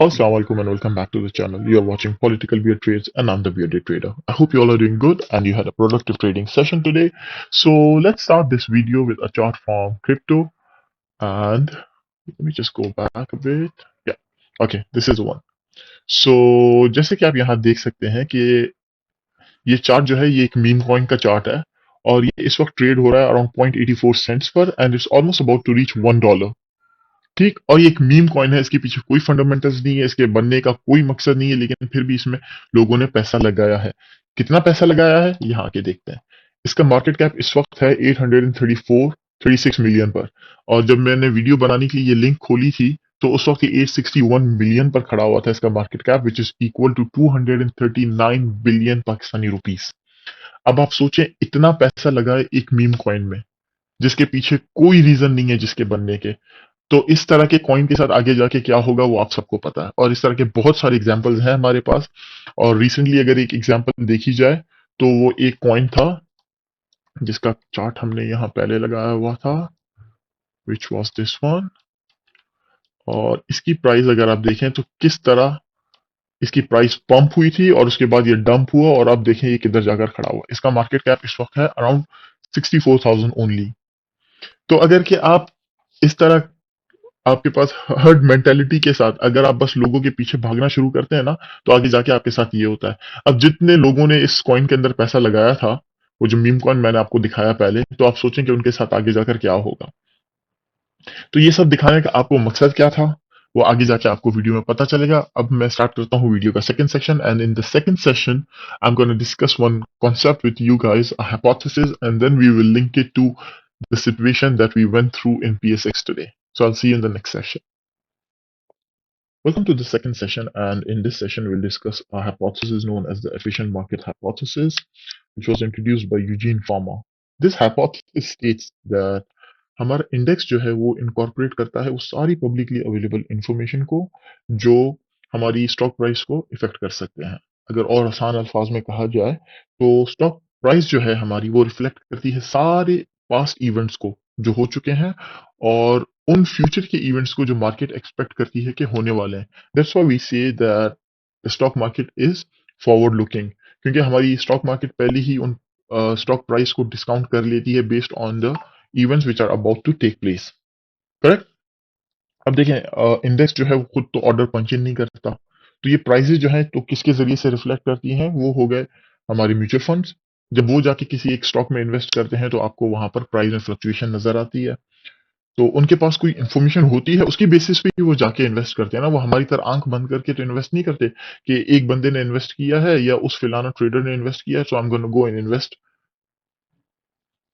Assalamu alaikum and welcome back to the channel. You are watching Political Beard Trades and I'm the Bearded Trader. I hope you all are doing good and you had a productive trading session today. So let's start this video with a chart from crypto and let me just go back a bit. Yeah, okay, this is the one. So जैसे कि आप यहाँ देख सकते हैं कि ये chart जो है ये एक मीम कॉइन का चार्ट है और ये इस वक्त ट्रेड हो रहा है अराउंड 0.84 सेंट्स पर and it's almost about to reach $1। ठीक, और ये एक मीम कॉइन है, इसके पीछे कोई फंडामेंटल्स नहीं है, इसके बनने का कोई मकसद नहीं है, लेकिन फिर भी इसमें लोगों ने पैसा लगाया है। कितना पैसा लगाया है यहाँ आके देखते हैं। इसका मार्केट कैप इस वक्त है 836 मिलियन पर, और जब मैंने वीडियो बनाने के लिए ये लिंक खोली थी तो उस वक्त ये 861 मिलियन पर खड़ा हुआ था इसका market cap, which is equal to 239 billion Pakistani rupees. अब आप सोचें, इतना पैसा लगा है एक मीम कॉइन में जिसके पीछे कोई रीजन नहीं है जिसके बनने के। तो इस तरह के कॉइन के साथ आगे जाके क्या होगा वो आप सबको पता है, और इस तरह के बहुत सारे एग्जांपल्स हैं हमारे पास। और रिसेंटली अगर एक एग्जांपल देखी जाए तो वो एक कॉइन था जिसका चार्ट हमने यहाँ पहले लगाया हुआ था, विच वॉज दिस वन। और इसकी प्राइस अगर आप देखें तो किस तरह इसकी प्राइस पंप हुई थी और उसके बाद ये डंप हुआ, और अब देखें ये किधर जाकर खड़ा हुआ। इसका मार्केट कैप इस वक्त है अराउंड 64,000 ओनली। तो अगर कि आप इस तरह आपके पास हर्ड मेंटेलिटी के साथ अगर आप बस लोगों के पीछे भागना शुरू करते हैं ना, तो आगे जाके आपके साथ ये होता है। अब जितने लोगों ने इस कॉइन के अंदर पैसा लगाया था, वो जो मीम कॉइन मैंने आपको दिखाया पहले, तो आप सोचें कि उनके साथ आगे जाकर क्या होगा। तो ये सब दिखाने का आपको मकसद क्या था वो आगे जाके आपको वीडियो में पता चलेगा। अब मैं स्टार्ट करता हूँ वीडियो का second section, and in the second session I am gonna discuss one concept with you guys, a hypothesis, and then we will link it to the situation that we went through in PSX today. So I'll see you in the next session. Welcome to the second session, and in this session we'll discuss a hypothesis known as the efficient market hypothesis, which was introduced by Eugene Fama. This hypothesis states that हमारा index जो है वो incorporate करता है वो सारी publicly available information को जो हमारी स्टॉक प्राइस को इफेक्ट कर सकते हैं। अगर और आसान अल्फाज में कहा जाए तो स्टॉक प्राइस जो है हमारी वो रिफ्लेक्ट करती है सारे पास्ट इवेंट्स को जो हो चुके हैं और उन फ्यूचर के इवेंट्स को जो मार्केट एक्सपेक्ट करती है कि होने वाले हैं। That's why we say that the stock market is forward looking, क्योंकि हमारी स्टॉक मार्केट पहले ही उन स्टॉक प्राइस को डिस्काउंट कर लेती है based on the events which are about to take place. Correct. अब देखें, इंडेक्स जो है वो खुद तो ऑर्डर पंच इन नहीं करता, तो ये प्राइसेस जो है तो किसके जरिए से रिफ्लेक्ट करती हैं, वो हो गए हमारे म्यूचुअल फंड्स। जब वो जाके किसी एक स्टॉक में इन्वेस्ट करते हैं तो आपको वहां पर प्राइस में फ्लक्चुएशन नजर आती है, तो उनके पास कोई इंफॉर्मेशन होती है, उसकी बेसिस पे ही वो जाके इन्वेस्ट करते हैं ना। वो हमारी तरह आंख बंद करके तो इन्वेस्ट नहीं करते कि एक बंदे ने इन्वेस्ट किया है या उस फिलाना ट्रेडर ने इन्वेस्ट किया है so I am gonna go and invest.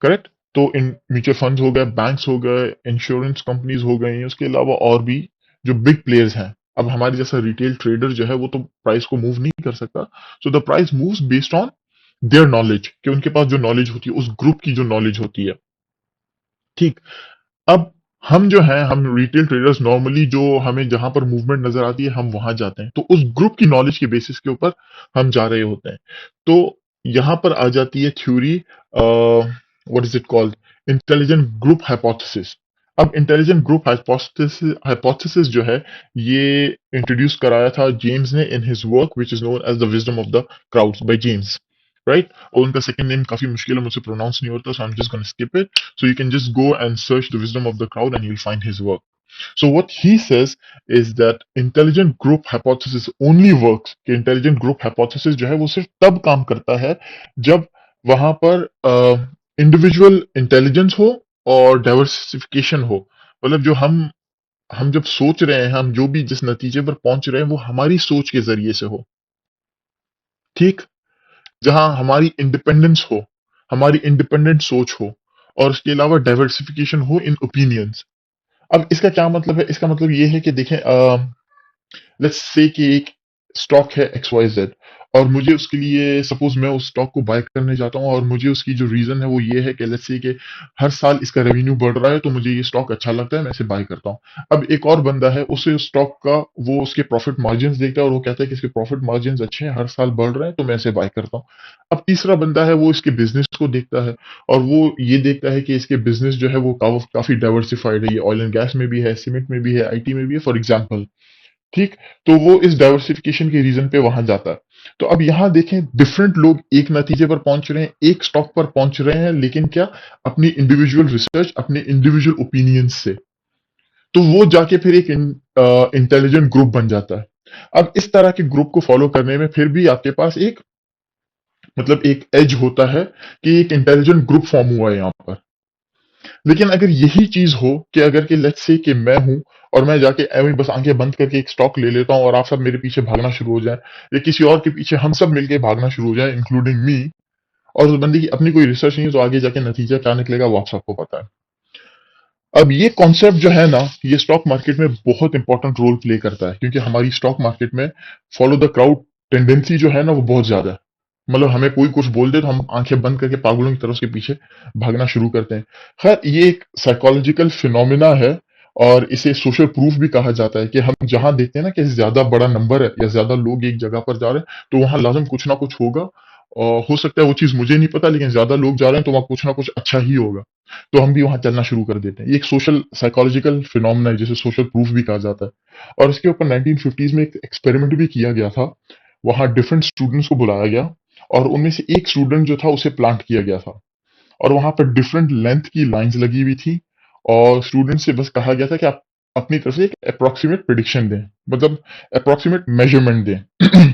Correct. तो इन म्यूचुअल फंड्स हो गए, बैंक्स हो गए, इंश्योरेंस कंपनीज हो गई, उसके अलावा और भी जो बिग प्लेयर्स हैं। अब हमारे जैसा रिटेल ट्रेडर जो है वो तो प्राइस को मूव नहीं कर सकता, so the price moves based on their knowledge, कि उनके पास जो नॉलेज होती है, उस ग्रुप की जो नॉलेज होती है। ठीक। अब हम जो हैं, हम रिटेल ट्रेडर्स नॉर्मली जो हमें जहां पर मूवमेंट नजर आती है हम वहां जाते हैं, तो उस ग्रुप की नॉलेज के बेसिस के ऊपर हम जा रहे होते हैं। तो यहां पर आ जाती है theory, what is it called, intelligent group hypothesis. अब इंटेलिजेंट ग्रुप हाइपोथेसिस जो है ये इंट्रोड्यूस कराया था जेम्स ने in his work which is known as the wisdom of the crowds by James, right. और उनका सेकंड नेम काफी मुश्किल है, मुझसे प्रोनाउंस नहीं होता, so I am just gonna skip it. So you can just go and search the wisdom of the crowd and you'll find his work. So what he says is that intelligent group hypothesis only works, कि intelligent group hypothesis जो है वो सिर्फ तब काम करता है जब वहां पर इंडिविजुअल इंटेलिजेंस हो और डाइवर्सिफिकेशन हो। मतलब जो हम जब सोच रहे हैं, हम जो भी जिस नतीजे पर पहुंच रहे हैं वो हमारी सोच के जरिए से हो। ठीक। जहां हमारी इंडिपेंडेंस हो, हमारी इंडिपेंडेंट सोच हो, और उसके अलावा डाइवर्सिफिकेशन हो इन ओपिनियंस। अब इसका क्या मतलब है? इसका मतलब ये है कि देखें, लेट्स से कि एक स्टॉक है एक्स वाई जेड, और मुझे उसके लिए सपोज मैं उस स्टॉक को बाय करने जाता हूँ, और मुझे उसकी जो रीजन है वो ये है कि लेट्स से कि हर साल इसका रेवेन्यू बढ़ रहा है तो मुझे ये स्टॉक अच्छा लगता है, मैं इसे बाय करता हूँ। अब एक और बंदा है, उसे उस स्टॉक का वो उसके प्रॉफिट मार्जिन देखता है और वो कहता है कि इसके प्रॉफिट मार्जिन अच्छे हैं, हर साल बढ़ रहे हैं, तो मैं इसे बाय करता हूँ। अब तीसरा बंदा है, वो इसके बिजनेस को देखता है और वो ये देखता है कि इसके बिजनेस जो है वो काफी डाइवर्सिफाइड है, ये ऑयल एंड गैस में भी है, सीमेंट में भी है, आईटी में भी है, फॉर एग्जाम्पल। ठीक। तो वो इस डाइवर्सिफिकेशन के रीजन पे वहां जाता है। तो अब यहां देखें, डिफरेंट लोग एक नतीजे पर पहुंच रहे हैं, एक स्टॉक पर पहुंच रहे हैं, लेकिन क्या, अपनी इंडिविजुअल रिसर्च, अपने इंडिविजुअल ओपिनियंस से। तो वो जाके फिर एक इंटेलिजेंट ग्रुप बन जाता है। अब इस तरह के ग्रुप को फॉलो करने में फिर भी आपके पास एक, मतलब एक एज होता है कि एक इंटेलिजेंट ग्रुप फॉर्म हुआ है यहाँ पर। लेकिन अगर यही चीज हो कि अगर कि लेट्स से कि मैं हूं और मैं जाके ऐਵੇਂ ही बस आंखें बंद करके एक स्टॉक ले लेता हूं और आप सब मेरे पीछे भागना शुरू हो जाए, या किसी और के पीछे हम सब मिलके भागना शुरू हो जाए इंक्लूडिंग मी, और उस बंदे की अपनी कोई रिसर्च नहीं है, तो आगे जाके नतीजा क्या निकलेगा वो आप सबको पता है। अब ये कॉन्सेप्ट जो है ना, ये स्टॉक मार्केट में बहुत इंपॉर्टेंट रोल प्ले करता है, क्योंकि हमारी स्टॉक मार्केट में फॉलो द क्राउड टेंडेंसी जो है ना वो बहुत ज्यादा है। मतलब हमें कोई कुछ बोल दे तो हम आंखें बंद करके पागलों की तरह उसके पीछे भागना शुरू करते हैं। खैर, ये एक साइकोलॉजिकल फिनोमिना है, और इसे सोशल प्रूफ भी कहा जाता है कि हम जहां देखते हैं ना कि ज्यादा बड़ा नंबर है या ज्यादा लोग एक जगह पर जा रहे हैं, तो वहां लाजम कुछ ना कुछ होगा। और हो सकता है वो चीज मुझे नहीं पता, लेकिन ज्यादा लोग जा रहे हैं तो वहां कुछ ना कुछ अच्छा ही होगा। तो हम भी वहां चलना शुरू कर देते हैं। ये एक सोशल साइकोलॉजिकल फिनोमेना है, जिसे सोशल प्रूफ भी कहा जाता है। और इसके ऊपर 1950s में एक एक्सपेरिमेंट भी किया गया था। वहां डिफरेंट स्टूडेंट्स को बुलाया गया, और उनमें से एक स्टूडेंट जो था उसे प्लांट किया गया था, और वहां पर डिफरेंट लेंथ की लाइंस लगी हुई थी। और स्टूडेंट से बस कहा गया था कि आप अपनी तरफ से एक अप्रोक्सीमेट प्रिडिक्शन दें, मतलब अप्रोक्सीमेट मेजरमेंट दें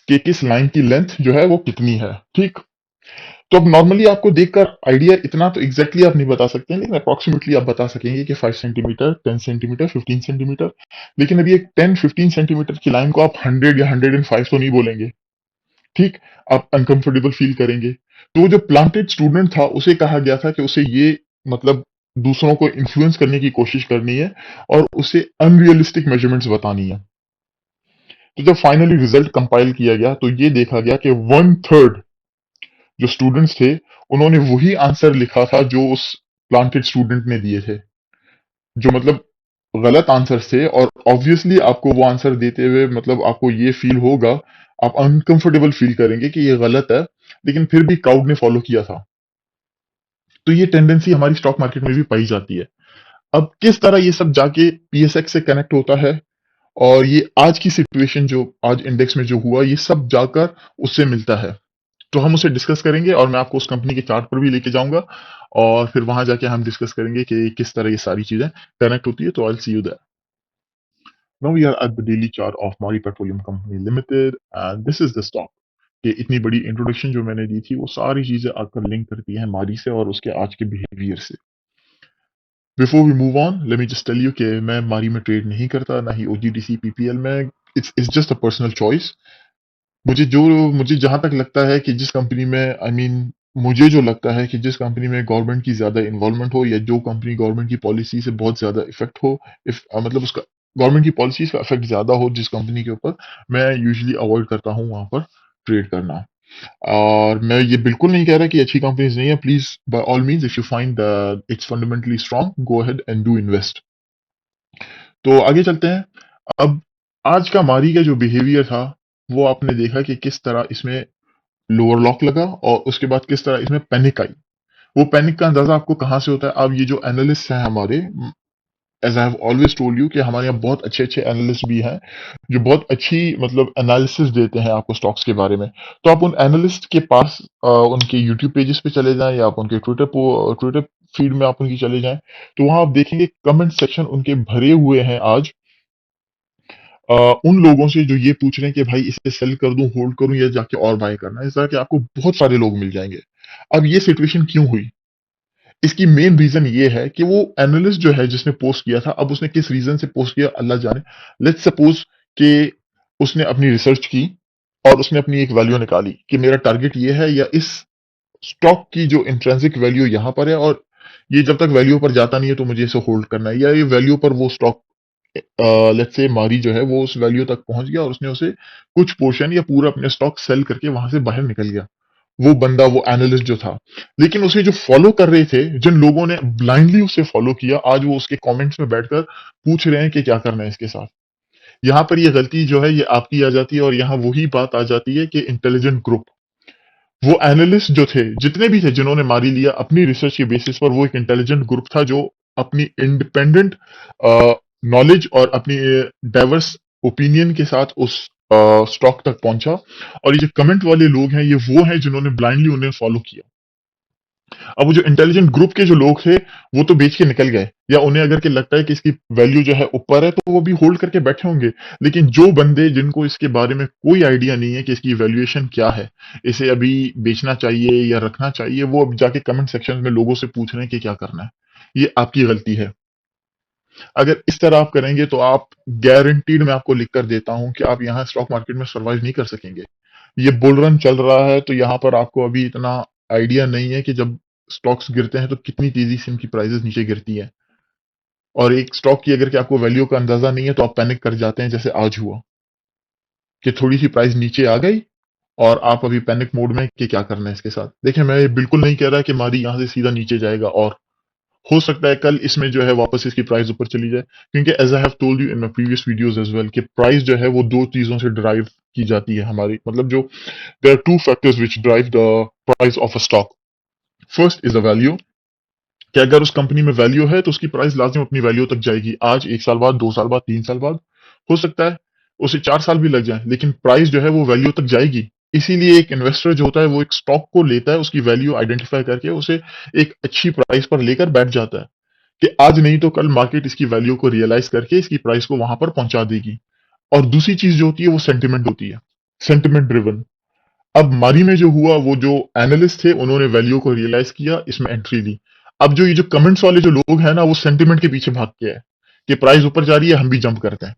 कि किस लाइन की लेंथ जो है वो कितनी है। ठीक। तो अब नॉर्मली आपको देखकर आइडिया इतना तो एग्जैक्टली आप नहीं बता सकते हैं, लेकिन अप्रोक्सीमेटली आप बता सकेंगे कि 5 सेंटीमीटर, 10 सेंटीमीटर, 15 सेंटीमीटर। लेकिन अभी एक 10-15 सेंटीमीटर की लाइन को आप 100 या 105 तो नहीं बोलेंगे। ठीक। आप अनकंफर्टेबल फील करेंगे। तो वो जो प्लांटेड स्टूडेंट था उसे कहा गया था कि उसे ये, मतलब दूसरों को इन्फ्लुएंस करने की कोशिश करनी है, और उसे अनरियलिस्टिक मेजरमेंट्स बतानी है। तो जब फाइनली रिजल्ट कंपाइल किया गया तो ये देखा गया कि 1/3 जो स्टूडेंट्स थे, उन्होंने वही आंसर लिखा था जो उस प्लांटेड स्टूडेंट ने दिए थे, जो मतलब गलत आंसर्स थे। और ऑब्वियसली आपको वो आंसर देते हुए, मतलब आपको ये फील होगा, आप अनकंफर्टेबल फील करेंगे कि ये गलत है, लेकिन फिर भी क्राउड ने फॉलो किया था। तो ये टेंडेंसी हमारी स्टॉक मार्केट में भी पाई जाती है। अब किस तरह ये सब जाके पीएसएक्स से कनेक्ट होता है, और ये आज की सिचुएशन जो आज इंडेक्स में जो हुआ, ये सब जाकर उससे मिलता है। तो हम उसे डिस्कस करेंगे, और मैं आपको उस कंपनी के चार्ट पर भी लेके जाऊंगा, और फिर वहां जाके हम डिस्कस करेंगे कि किस तरह ये सारी चीजें कनेक्ट होती है। तो I see you there. Now we are at the daily chart of Mari petroleum company limited, and this is the stock. कि इतनी बड़ी इंट्रोडक्शन जो मैंने दी थी वो सारी चीजें आकर लिंक करती हैं मारी से और उसके आज के बिहेवियर से। Before we move on, let me just tell you कि मैं मारी में ट्रेड नहीं करता, ना ही ओजीडीसी पीपीएल में। It's just a personal choice. मुझे जो मुझे जहां तक लगता है कि जिस कंपनी में, आई मीन, मुझे जो लगता है कि जिस कंपनी में गवर्नमेंट की ज्यादा इन्वॉल्वमेंट हो, या जो कंपनी गवर्नमेंट की पॉलिसी से बहुत ज्यादा इफेक्ट हो, इफ मतलब उसका गवर्नमेंट की पॉलिसीज का इफेक्ट ज्यादा हो जिस कंपनी के ऊपर, मैं यूजुअली अवॉइड करता हूं वहां पर ट्रेड करना। और मैं ये बिल्कुल नहीं कह रहा कि अच्छी कंपनीज नहीं है। Please, by all means, if you find it's fundamentally strong, go ahead and do invest. तो आगे चलते हैं। अब आज का मारी का जो बिहेवियर था, वो आपने देखा कि किस तरह इसमें लोअर लॉक लगा, और उसके बाद किस तरह इसमें पैनिक आई। वो पैनिक का अंदाजा आपको कहां से होता है? अब ये जो एनालिस्ट हैं हमारे, as I have always told you, कि हमारे यहाँ बहुत अच्छे अच्छे एनालिस्ट भी हैं, जो बहुत अच्छी, मतलब एनालिसिस देते हैं आपको स्टॉक्स के बारे में। तो आप उन एनालिस्ट के पास, उनके यूट्यूब पेजेस पे चले जाएं, या आप उनके ट्विटर फीड में आप उनकी चले जाएं, तो वहां आप देखेंगे कमेंट सेक्शन उनके भरे हुए हैं आज, उन लोगों से जो ये पूछ रहे हैं कि भाई इसे सेल कर दूं, होल्ड करूं, या जाके और बाय करना है। इस तरह के आपको बहुत सारे लोग मिल जाएंगे। अब ये सिचुएशन क्यों हुई? इसकी मेन रीजन ये है कि वो एनालिस्ट जो है जिसने पोस्ट किया था, अब उसने किस रीजन से पोस्ट किया अल्लाह जाने। लेट्स सपोज कि उसने अपनी रिसर्च की, और उसने अपनी एक वैल्यू निकाली कि मेरा टारगेट ये है, या इस स्टॉक की जो इंट्रिंसिक वैल्यू यहां पर है, और ये जब तक वैल्यू पर जाता नहीं है तो मुझे इसे होल्ड करना है, या ये वैल्यू पर वो स्टॉक, लेट्स से मारी जो है वो उस वैल्यू तक पहुंच गया, और उसने उसे कुछ पोर्शन या पूरा अपने स्टॉक सेल करके वहां से बाहर निकल गया, वो बंदा, वो एनालिस्ट जो था। लेकिन उसे जो फॉलो कर रहे थे, जिन लोगों ने ब्लाइंडली उसे फॉलो किया, आज वो उसके कमेंट्स में बैठकर पूछ रहे हैं कि क्या करना है इसके साथ। यहाँ पर ये गलती जो है ये आपकी आ जाती है, और यहाँ वही बात आ जाती है कि इंटेलिजेंट ग्रुप, वो एनालिस्ट जो थे, जितने भी थे जिन्होंने मारी लिया अपनी रिसर्च के बेसिस पर, वो एक इंटेलिजेंट ग्रुप था जो अपनी इंडिपेंडेंट नॉलेज और अपनी डाइवर्स ओपिनियन के साथ उस स्टॉक तक पहुंचा। और ये जो कमेंट वाले लोग हैं, ये वो हैं जिन्होंने ब्लाइंडली उन्हें फॉलो किया। अब वो जो इंटेलिजेंट ग्रुप के जो लोग थे, वो तो बेच के निकल गए, या उन्हें अगर के लगता है कि इसकी वैल्यू जो है ऊपर है, तो वो भी होल्ड करके बैठे होंगे। लेकिन जो बंदे जिनको इसके बारे में कोई आइडिया नहीं है कि इसकी वैल्यूएशन क्या है, इसे अभी बेचना चाहिए या रखना चाहिए, वो अब जाके कमेंट सेक्शन में लोगों से पूछ रहे हैं कि क्या करना है। ये आपकी गलती है। अगर इस तरह आप करेंगे तो आप गारंटीड, मैं आपको लिख कर देता हूं कि आप यहाँ स्टॉक मार्केट में सर्वाइव नहीं कर सकेंगे। ये बुल रन चल रहा है, तो यहाँ पर आपको अभी इतना आइडिया नहीं है कि जब स्टॉक्स गिरते हैं तो कितनी तेजी से इनकी प्राइसेस नीचे गिरती है। और एक स्टॉक की अगर कि आपको वैल्यू का अंदाजा नहीं है, तो आप पैनिक कर जाते हैं, जैसे आज हुआ कि थोड़ी सी प्राइस नीचे आ गई और आप अभी पैनिक मोड में कि क्या करना है इसके साथ। देखिए, मैं ये बिल्कुल नहीं कह रहा कि मारी यहाँ से सीधा नीचे जाएगा, और हो सकता है कल इसमें जो है वापस इसकी प्राइस ऊपर चली जाए, क्योंकि as I have told you in my previous videos as well कि प्राइस जो है वो दो चीजों से ड्राइव की जाती है हमारी, मतलब जो there are two factors which drive the price of a stock. First is the value, कि अगर उस कंपनी में वैल्यू है तो उसकी प्राइस लाजमी अपनी वैल्यू तक जाएगी। आज, 1 साल बाद, 2 साल बाद, 3 साल बाद, हो सकता है उसे 4 साल भी लग जाए, लेकिन प्राइस जो है वो वैल्यू तक जाएगी। इसीलिए एक इन्वेस्टर जो होता है वो एक स्टॉक को लेता है, उसकी वैल्यू आइडेंटिफाई करके उसे एक अच्छी प्राइस पर लेकर बैठ जाता है कि आज नहीं तो कल मार्केट इसकी वैल्यू को रियलाइज करके इसकी प्राइस को वहां पर पहुंचा देगी। और दूसरी चीज जो होती है वो सेंटिमेंट होती है, सेंटिमेंट ड्रिवन। अब मारी में जो हुआ, वो जो एनालिस्ट थे उन्होंने वैल्यू को रियलाइज किया, इसमें एंट्री ली। अब जो ये जो कमेंट्स वाले जो लोग हैं ना, वो सेंटिमेंट के पीछे भाग के है कि प्राइस ऊपर जा रही है, हम भी जंप करते हैं।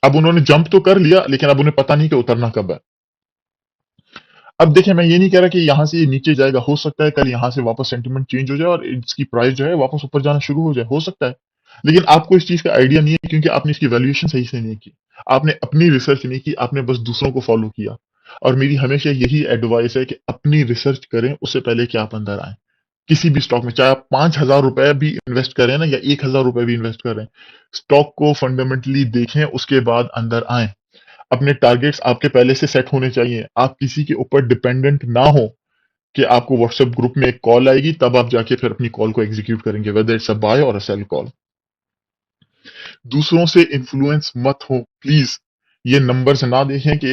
अब उन्होंने जंप तो कर लिया, लेकिन अब उन्हें पता नहीं कि उतरना कब है। अब देखिए, मैं ये नहीं कह रहा कि यहाँ से ये नीचे जाएगा, हो सकता है कल यहाँ से वापस सेंटिमेंट चेंज हो जाए और इसकी प्राइस जो है वापस ऊपर जाना शुरू हो जाए, हो सकता है। लेकिन आपको इस चीज का आइडिया नहीं है, क्योंकि आपने इसकी वैल्यूएशन सही से नहीं की, आपने अपनी रिसर्च नहीं की, आपने बस दूसरों को फॉलो किया। और मेरी हमेशा यही एडवाइस है कि अपनी रिसर्च करें उससे पहले कि आप अंदर आए किसी भी स्टॉक में। चाहे आप 5,000 रुपए भी इन्वेस्ट करें ना, या 1,000 रुपए भी इन्वेस्ट करें, स्टॉक को फंडामेंटली देखें, उसके बाद अंदर आए। अपने टारगेट्स आपके पहले से सेट होने चाहिए। आप किसी के ऊपर डिपेंडेंट ना हो कि आपको व्हाट्सएप ग्रुप में एक कॉल आएगी तब आप जाके फिर अपनी कॉल को एग्जीक्यूट करेंगे, वेदर इट्स अ बाय और अ सेल कॉल। दूसरों से इन्फ्लुएंस मत हो प्लीज। ये नंबर्स ना देखें कि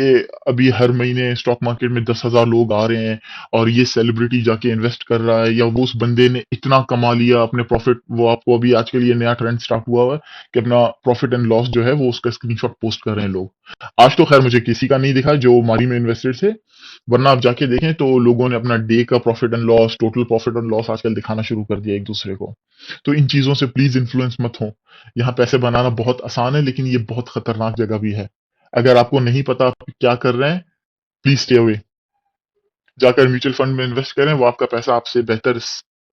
अभी हर महीने स्टॉक मार्केट में 10,000 लोग आ रहे हैं और ये सेलिब्रिटी जाके इन्वेस्ट कर रहा है, या वो उस बंदे ने इतना कमा लिया अपने प्रॉफिट। वो आपको अभी आजकल ये नया ट्रेंड स्टार्ट हुआ है कि अपना प्रॉफिट एंड लॉस जो है वो उसका स्क्रीनशॉट पोस्ट कर रहे हैं लोग। आज तो खैर मुझे किसी का नहीं दिखा जो मारी में इन्वेस्टेड थे, वरना आप जाके देखें तो लोगों ने अपना डे का profit and loss, total profit and loss आजकल दिखाना शुरू कर दिया एक दूसरे को। तो इन चीजों से प्लीज इन्फ्लुएंस मत हो। यहाँ पैसे बनाना बहुत आसान है, लेकिन ये बहुत खतरनाक जगह भी है। अगर आपको नहीं पता आप क्या कर रहे हैं, प्लीज स्टे अवे। जाकर म्यूचुअल फंड में इन्वेस्ट करें, वो आपका पैसा आपसे बेहतर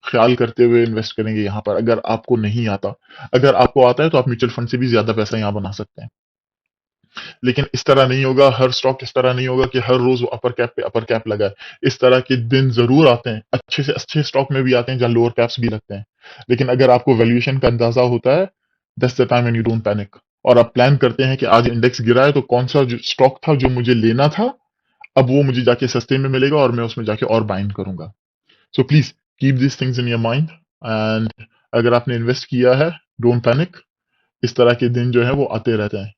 ख्याल करते हुए इन्वेस्ट करेंगे यहाँ पर। अगर आपको नहीं आता, अगर आपको आता है तो आप म्यूचुअल फंड से भी ज्यादा पैसा यहाँ बना सकते हैं। लेकिन इस तरह नहीं होगा, हर स्टॉक इस तरह नहीं होगा कि हर रोज वो अपर कैप पे अपर कैप लगा है। इस तरह के दिन जरूर आते हैं, अच्छे से अच्छे स्टॉक में भी आते हैं जहां लोअर कैप्स भी लगते हैं। लेकिन अगर आपको वैल्यूएशन का अंदाजा होता है, that's the time when you don't panic. और आप प्लान करते हैं कि आज इंडेक्स गिरा है तो कौन सा जो स्टॉक था जो मुझे लेना था, अब वो मुझे जाके सस्ते में मिलेगा और मैं उसमें जाके और बाइंग करूंगा। So please keep this things in your mind. And अगर आपने इन्वेस्ट किया है, डोंट पैनिक। इस तरह के दिन जो है वो आते रहते हैं।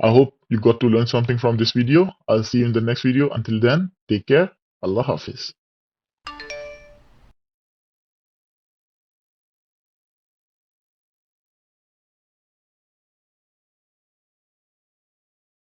I hope you got to learn something from this video. I'll see you in the next video. Until then, take care. Allah Hafiz.